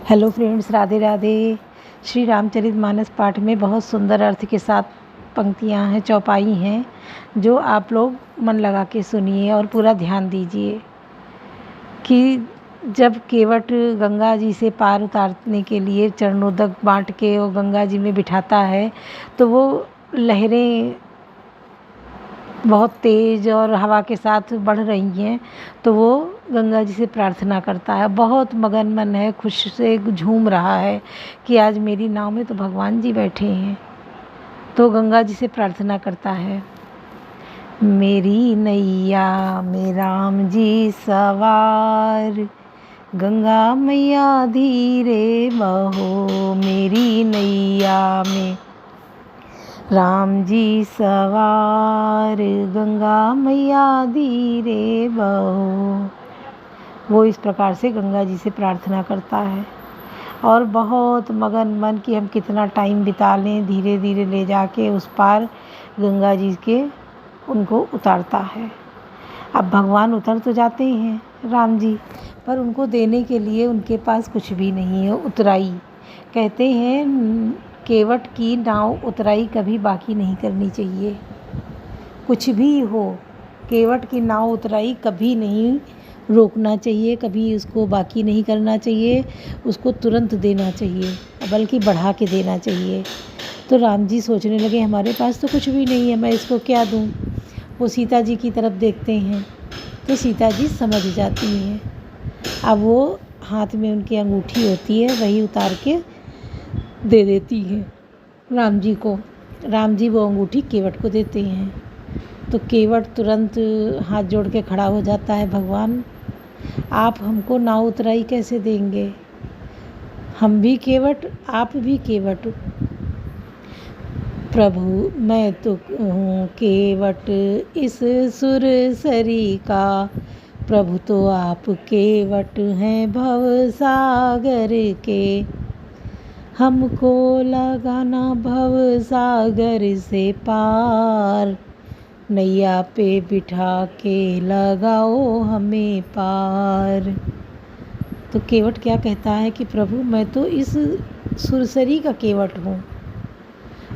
Hello friends, Radhe Radhe. Shri Ramcharitmanas पाठ में बहुत सुंदर अर्थ के साथ पंक्तियाँ हैं, चौपाई हैं, जो आप लोग मन लगा के सुनिए और पूरा ध्यान दीजिए कि जब केवट गंगा जी से पार उतारने के लिए चरणोदक बांट के वो गंगा जी में बिठाता है तो वो लहरें बहुत तेज़ और हवा के साथ बढ़ रही हैं, तो वो गंगा जी से प्रार्थना करता है। बहुत मगन मन है, खुश से झूम रहा है कि आज मेरी नाव में तो भगवान जी बैठे हैं। तो गंगा जी से प्रार्थना करता है, मेरी नैया में राम जी सवार, गंगा मैया धीरे बहो। मेरी नैया में राम जी सवार, गंगा मैया धीरे बहो। वो इस प्रकार से गंगा जी से प्रार्थना करता है और बहुत मगन मन कि हम कितना टाइम बिता लें, धीरे धीरे ले जाके उस पार गंगा जी के उनको उतारता है। अब भगवान उतर तो जाते हैं राम जी, पर उनको देने के लिए उनके पास कुछ भी नहीं है। उतराई कहते हैं, केवट की नाव उतराई कभी बाकी नहीं करनी चाहिए। कुछ भी हो, केवट की नाव उतराई कभी नहीं रोकना चाहिए, कभी उसको बाकी नहीं करना चाहिए, उसको तुरंत देना चाहिए, बल्कि बढ़ा के देना चाहिए। तो राम जी सोचने लगे, हमारे पास तो कुछ भी नहीं है, मैं इसको क्या दूँ। वो सीता जी की तरफ देखते हैं तो सीता जी समझ जाती हैं। अब वो हाथ में उनकी अंगूठी होती है, वही उतार के दे देती है राम जी को। राम जी वो अंगूठी केवट को देते हैं तो केवट तुरंत हाथ जोड़ के खड़ा हो जाता है, भगवान आप हमको नाव उतराई कैसे देंगे, हम भी केवट आप भी केवट। प्रभु मैं तो हूँ केवट इस सुरसरी का, प्रभु तो आप केवट हैं भव सागर के। हमको लगाना भव सागर से पार, नैया पे बिठा के लगाओ हमें पार। तो केवट क्या कहता है कि प्रभु मैं तो इस सुरसरी का केवट हूँ,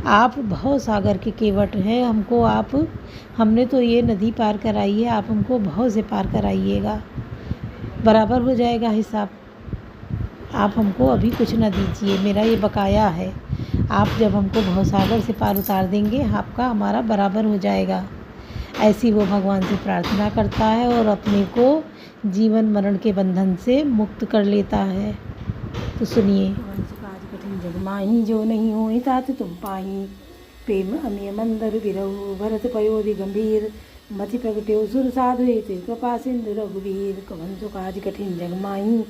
आप भव सागर के केवट हैं, हमको आप, हमने तो ये नदी पार कराई है, आप हमको भव से पार कराइएगा, बराबर हो जाएगा हिसाब। आप हमको अभी कुछ ना दीजिए, मेरा ये बकाया है, आप जब हमको भवसागर से पार उतार देंगे आपका हमारा बराबर हो जाएगा। ऐसी वो भगवान से प्रार्थना करता है और अपने को जीवन मरण के बंधन से मुक्त कर लेता है। तो सुनिए, काज कठिन जग माही, जो नहीं होई तात तुम पाही। प्रेम अमिय मंदर गिरहु, भरत पयोधि गंभीर। मति प्रगट्यो सुर साधु, कृपा सिंधु रघुवीर। कवन सो काज कठिन जग माही,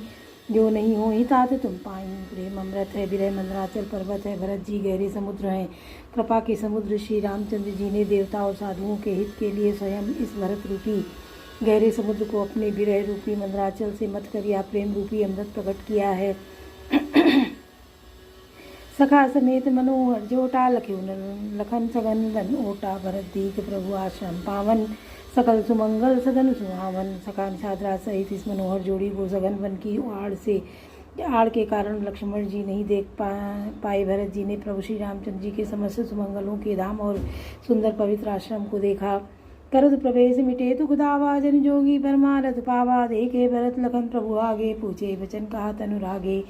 जो नहीं होई तात तुम पाई। प्रेम अमृत है, विरह मंदराचल पर्वत है, भरत जी गहरे समुद्र हैं। कृपा के समुद्र श्री रामचंद्र जी ने देवता और साधुओं के हित के लिए स्वयं इस भरत रूपी गहरे समुद्र को अपने विरह रूपी मंदराचल से मत कर या प्रेम रूपी अमृत प्रकट किया है। सखा समेत मनोहर जोटा, लखन सगन वन ओटा। भरत दीक प्रभु आश्रम पावन, सकल सुमंगल सगन सुहावन। सखा निषादराज सहित इस मनोहर जोड़ी को सघन वन की आड़ के कारण लक्ष्मण जी नहीं देख पाए। भरत जी ने प्रभु श्री रामचंद्र जी के समस्त सुमंगलों के धाम और सुंदर पवित्र आश्रम को देखा। करत प्रवेश मिटे दुख दावा, जन जोगी परमारथ पावा। देखे भरत लखन प्रभु आगे, पूछे वचन कहा तनुरागे।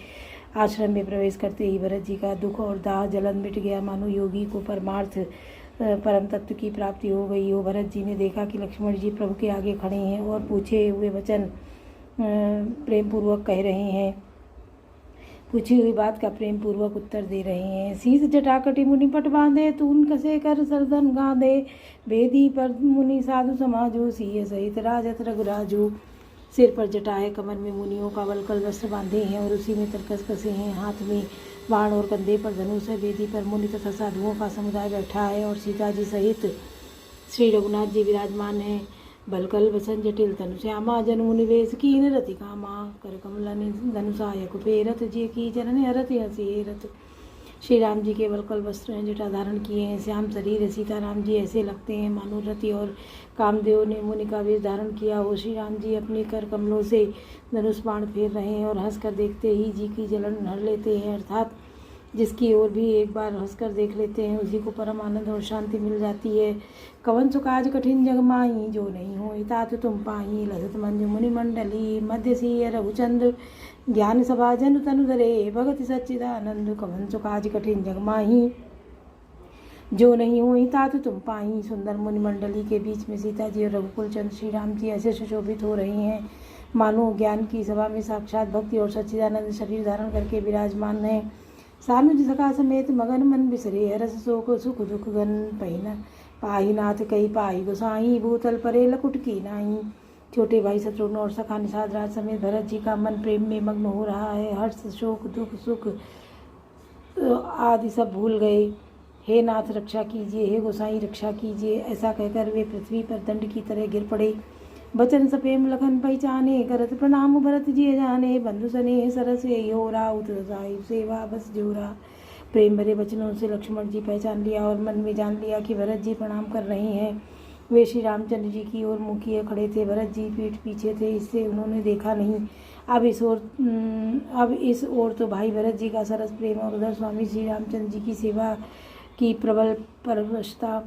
आश्रम में प्रवेश करते ही भरत जी का दुख और दाह जलन मिट गया, मानो योगी को परमार्थ परम तत्व की प्राप्ति हो गई हो। भरत जी ने देखा कि लक्ष्मण जी प्रभु के आगे खड़े हैं और पूछे हुए वचन प्रेम पूर्वक कह रहे हैं, पूछी हुई बात का प्रेम पूर्वक उत्तर दे रहे हैं। शीस जटाकटि मुनि पट बांधे, तून कसे कर सरदन गांधे। वेदी पर मुनि साधु समाजो, सिय सहित राजत रघुराजू। सिर पर जटा है, कमर में मुनियों का वलकल वस्त्र बांधे हैं और उसी में तरकस कसे हैं। हाथ में बाण और कंधे पर धनुष है। वेदी पर मुनि तथा साधुओं का समुदाय बैठा है और सीता जी सहित श्री रघुनाथ जी विराजमान हैं। बलकल वसन जटिल तनु श्यामा, जनु निवेश कीन रति कामा। कर कमल धनुषाय कुपेरथ, जे की चरण हरत हसी रथ। श्री राम जी के वल्कल वस्त्र हैं, जटा धारण किए हैं, श्याम शरीर। सीताराम जी ऐसे लगते हैं मानो रति और कामदेव ने मुनि का वेश धारण किया हो। श्री राम जी अपने कर कमलों से धनुष बाण फेर रहे हैं और हंसकर देखते ही जी की जलन हर लेते हैं, अर्थात जिसकी ओर भी एक बार हंसकर देख लेते हैं उसी को परम आनंद और शांति मिल जाती है। कवन सुकाज कठिन जग माही, जो नहीं हो तात तुम पाही। लसत मंजु मुनि मंडली, मध्य सिंह रघुचंद, ज्ञान सभा जन तनु धरे, भगति सच्चिदानंद। कवन सुकाज कठिन जग माही, जो नहीं हुई तात तुम पाही। सुंदर मुनि मंडली के बीच में सीता जी और रघुकुल चंद्र श्री राम जी ऐसे सुशोभित हो रहे हैं मानो ज्ञान की सभा में साक्षात भक्ति और सच्चिदानंद शरीर धारण करके विराजमान है। सानुज सखा समेत मगन मन बिसरे, हरस शोक सुख दुख गन पहिना। पाही नाथ कई पाही गोसाई, भूतल परे लकुट की नाई। छोटे भाई शत्रुघ्न और सखा निषाद राज समेत भरत जी का मन प्रेम में मग्न हो रहा है। हर्ष शोक दुख सुख आदि सब भूल गए। हे नाथ रक्षा कीजिए, हे गोसाई रक्षा कीजिए, ऐसा कहकर वे पृथ्वी पर दंड की तरह गिर पड़े। बचन सपेम लखन पहचाने, करत प्रणाम भरत जी जाने। बंधु सने सरस हो राउत साहिब सेवा बस जोरा। प्रेम भरे वचनों से लक्ष्मण जी पहचान लिया और मन में जान लिया कि भरत जी प्रणाम कर रहे हैं। वे श्री रामचंद्र जी की ओर मुँह किए खड़े थे। भरत जी पीठ पीछे थे, इससे उन्होंने देखा नहीं। अब इस ओर तो भाई भरत जी का सरस प्रेम और उधर स्वामी श्री रामचंद्र जी की सेवा की प्रबल परवशता।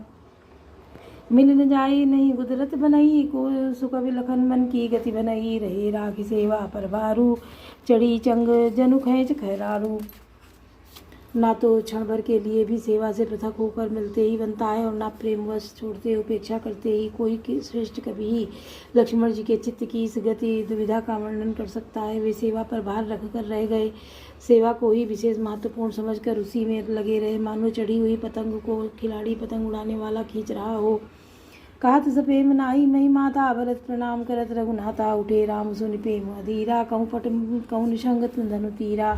मिल न जाए नहीं गुदरत बनाई, को सुकवि लखन मन की गति बनाई। रहे राखी सेवा पर बारू, चढ़ी चंग जनु खैच खैरारू। ना तो क्षण भर के लिए भी सेवा से पृथक होकर मिलते ही बनता है और ना प्रेमवश छोड़ते उपेक्षा करते ही कोई श्रेष्ठ कभी ही लक्ष्मण जी के चित्त की इस गति दुविधा का वर्णन कर सकता है। वे सेवा पर भार रखकर रह गए, सेवा को ही विशेष महत्वपूर्ण समझकर उसी में लगे रहे, मानो चढ़ी हुई पतंग को खिलाड़ी पतंग उड़ाने वाला खींच रहा हो। कहत सपेम नाई मही माता, भरत प्रणाम करत रघुनाथा। उठे राम सुनि प्रेम अधीरा, कहूँ पट कहूँ निशंगत धनु तीरा।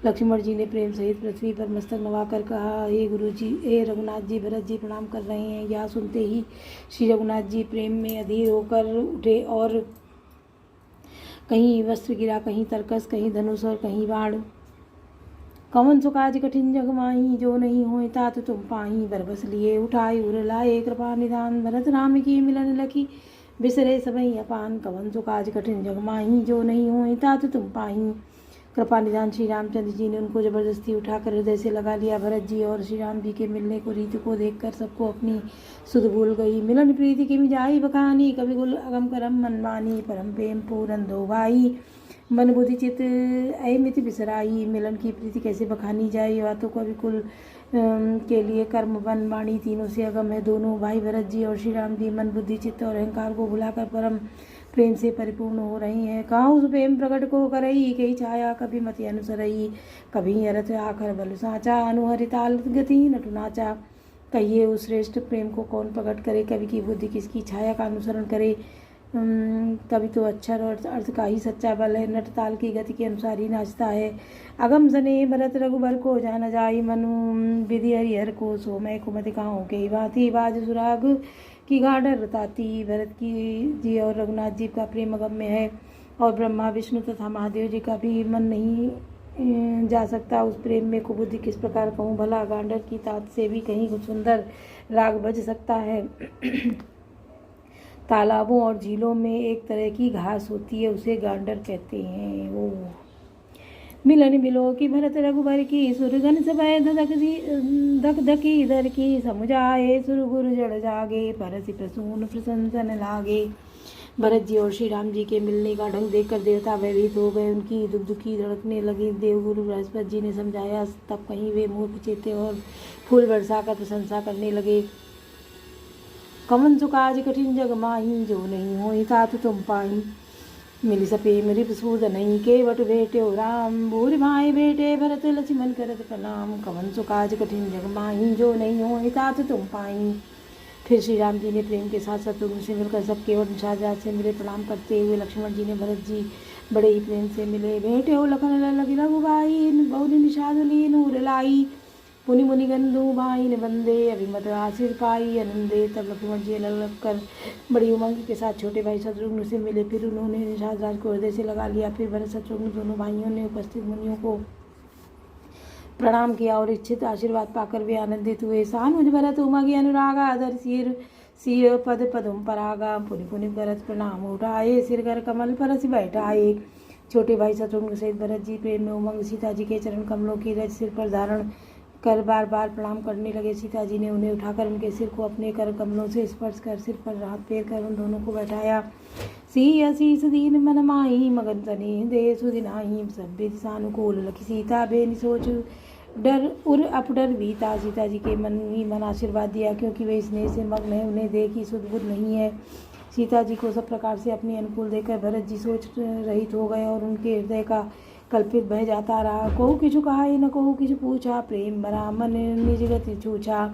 लक्ष्मण जी ने प्रेम सहित पृथ्वी पर मस्तक नवाकर कहा, हे गुरु जी, हे रघुनाथ जी, भरत जी प्रणाम कर रहे हैं। यह सुनते ही श्री रघुनाथ जी प्रेम में अधीर होकर उठे और कहीं वस्त्र गिरा, कहीं तरकस, कहीं धनुष और कहीं बाण। कवन सुकाज कठिन जग माही, जो नहीं होए तात तुम पाही। बरबस लिए उठाए उर लाए, कृपा निधान भरत राम की मिलन लखी। बिसरे सबई अपान, कवन सुकाज कठिन जग माही, जो नहीं होए तात तुम पाही। कृपा निधान श्री रामचंद्र जी ने उनको जबरदस्ती उठाकर हृदय से लगा लिया। भरत जी और श्री राम जी के मिलने को रीति को देखकर सबको अपनी सुध भूल गई। मिलन प्रीति की मिजाई बखानी, कवि गुल अगम करम मनमानी। परम प्रेम पूरन दो भाई, मन बुद्धि चित अमित बिसराई। मिलन की प्रीति कैसे बखानी जाए, या तो कवि कुल के लिए कर्म वन वाणी तीनों से अगम है। दोनों भाई भरत जी और श्री राम जी मन बुद्धि चित्त और अहंकार को भुलाकर परम प्रेम से परिपूर्ण हो रही हैं। कहाँ उस प्रेम प्रकट को करई, कई छाया कभी मति अनुसरई। कभी अरथ आखर बल साचा, अनुहरिताल गति नटु नाचा। कहिए उस श्रेष्ठ प्रेम को कौन प्रकट करे, कवि की बुद्धि किसकी छाया का अनुसरण करे। कभी तो अक्षर और अर्थ का ही सच्चा बल है, नट ताल की गति के अनुसार ही नाचता है। अगम सने भरत रघुबर को जान जाई, मनु विधि हरिहर को सो मैं कुमति कहाँ के भांति। बाज सुराग की गाढ़ रताती। भरत की जी और रघुनाथ जी का प्रेम अगम्य है और ब्रह्मा विष्णु तथा महादेव जी का भी मन नहीं जा सकता उस प्रेम में। कुबुद्धि किस प्रकार कहूँ भला, गांडर की तात से भी कहीं सुंदर राग बज सकता है। तालाबों और झीलों में एक तरह की घास होती है, उसे गांडर कहते हैं। वो मिलन मिलो की भरत रघुबर की, सुरगन समय धक धकी इधर की। समुझाए सुर गुरु जड़ जागे, परसि प्रसून प्रशंसन लागे। भरत जी और श्री राम जी के मिलने का ढंग देखकर देवता भयभीत हो गए, उनकी दुख दुखी धड़कने लगी। देवगुरु बृहस्पति जी ने समझाया, तब कहीं वे मुँह चेते और फूल बरसाकर प्रशंसा करने लगे। कवन सुकाज कठिन जग माही, जो नहीं होई तात तुम पाही। मिली सपेम रिपसूद नहीं, केवट भेटे राम। भूरि भाई बेटे भरत लक्ष्मण करत प्रणाम। कवन सुकाज कठिन जग माही, जो नहीं होई तात तुम पाही। फिर श्री राम जी ने प्रेम के साथ शत्रुघ्न से मिलकर सब केवट निषाद से मिले। प्रणाम करते हुए लक्ष्मण जी ने भरत जी बड़े ही प्रेम से मिले। भेटे हो लखन लगी रघुबाई, बहु निषाद ली नूर लाई। पुनि मुनि गंधु भाई ने बंदे, अभिमत आशीर पाई आनंदे। तब लक्ष्मण जी लग कर बड़ी उमंग के साथ छोटे भाई शत्रुघ्न से मिले। फिर उन्होंने निषाद राज को हृदय से लगा लिया। फिर भरत शत्रुघ्न दोनों भाइयों ने उपस्थित मुनियों को प्रणाम किया और इच्छित आशीर्वाद पाकर वे आनंदित हुए। सानुज भरत उमा की अनुरागा धर सिर सिर पद पदम परागा पुनि पुनि भरत प्रणाम उठाए सिर कर कमल पर बैठाए। छोटे भाई शत्रुघ्न सहित भरत जी प्रेम में उमंग सीता जी के चरण कमलों की रज सिर पर धारण कर बार बार प्रणाम करने लगे। सीता जी ने उन्हें उठाकर उनके सिर को अपने कर कमलों से स्पर्श कर सिर पर हाथ फेर कर उन दोनों को बैठाया। सिंह शीस दीन मन माही मगन तने दे सुदिनाही सब सानुकूल लखी सीता बेन सोच डर उर अपडर बीता। सीता जी के मन ही मन आशीर्वाद दिया क्योंकि वे स्नेह से मग्न है, उन्हें देख ही सुध बुध नहीं है। सीता जी को सब प्रकार से अपनी अनुकूल देखकर भरत जी सोच रहित हो गए और उनके हृदय का कल्पित बह जाता रहा। कहू किछु कहा न कहू किछु पूछा प्रेम भरा मन निज गति छूछा।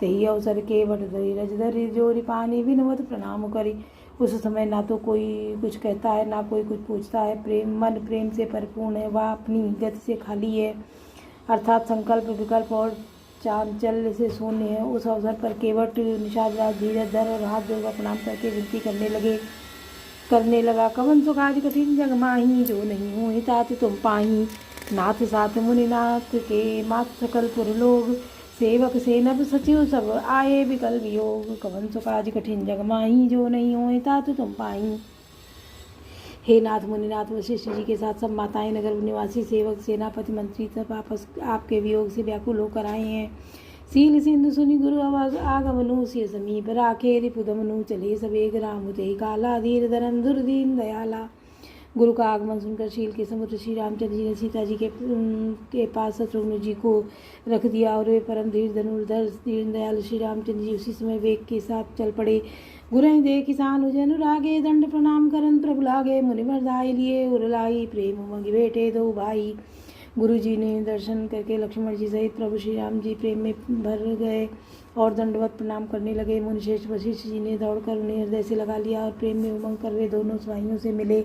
तही अवसर के वट धरी रज धरी जोरी पानी विनवत प्रणाम करी। उस समय ना तो कोई कुछ कहता है ना कोई कुछ पूछता है। प्रेम मन प्रेम से परिपूर्ण है, वह अपनी गति से खाली है, अर्थात संकल्प विकल्प और चांचल्य से शून्य है। उस अवसर पर केवट निषाद राज धीरज धर और हाथ जोड़कर प्रणाम करके विनती करने लगा। कवन सुखाज कठिन जग माही जो नहीं हो हितात तुम पाही। नाथ साथ मुनिनाथ के मात सकल पुर लोग सेवक सेनब सचिव सब आए विकल वियोग। कवन सुखाज कठिन जग माही जो नहीं हो हितात तुम पाही। हे नाथ मुनिनाथ वशिष्ठ जी के साथ सब माताएं नगर निवासी सेवक सेनापति मंत्री सब आपस आपके वियोग से व्याकुल होकर आए हैं। सील सिंधु सुनि गुरु आगमनु सिय समीप राखे रिपुदमनु चले सबेग राम ते काला धीर धरन दुर्दीन दयाला। गुरु का आगमन सुनकर शील के समुद्र श्री रामचंद्र जी ने सीता जी के पास शत्रुघ्न जी को रख दिया और वे परम धीर धनुर्धर दीन दयाल श्री रामचंद्र जी उसी समय वेग के साथ चल पड़े। गुरु दे किसान उजन रागे दंड प्रणाम करन प्रभु लागे मुनि मर्दाई लिए उरलाई प्रेम उमंग बेटे दो भाई। गुरु जी ने दर्शन करके लक्ष्मण जी सहित प्रभु श्री राम जी प्रेम में भर गए और दंडवत प्रणाम करने लगे। मुनिश्रेष्ठ वशिष्ठ जी ने दौड़कर उन्हें हृदय से लगा लिया और प्रेम में उमंग कर वे दोनों स्वाइयों से मिले।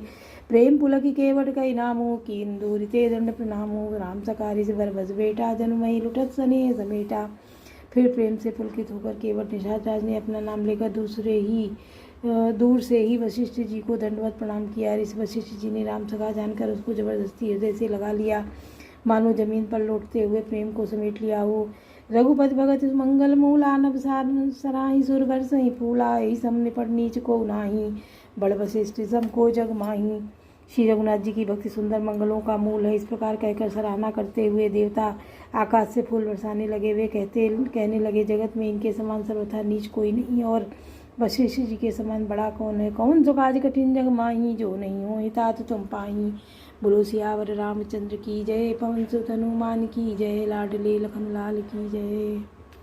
प्रेम पुलकी केवट कई नामो कीन दूरिते दंड प्रणामो राम सकारी से बरबस बेटा जनुमई लुटत सने समेटा। फिर प्रेम से पुलकित होकर केवट निषाद राज ने अपना नाम लेकर दूर से ही वशिष्ठ जी को दंडवत प्रणाम किया। इस वशिष्ठ जी ने राम सखा जानकर उसको जबरदस्ती हृदय से लगा लिया, मानो जमीन पर लौटते हुए प्रेम को समेट लिया हो। रघुपति भगत मंगल मूल आनब सराही सुर बरस ही फूला ही सम निपट नीच को नाही बड़ वशिष्ठ सम को जग माही। श्री रघुनाथ जी की भक्ति सुंदर मंगलों का मूल है। इस प्रकार कहकर सराहना करते हुए देवता आकाश से फूल बरसाने लगे। वे कहने लगे जगत में इनके समान सर्वथा नीच कोई नहीं और वशिष्ठ जी के समान बड़ा कौन है। कौन सुखाज कठिन जग माही जो नहीं हो हितात तुम पाही। बोलो सियावर रामचंद्र की जय, पवन सुत हनुमान की जय, लाडले लखन लाल की जय।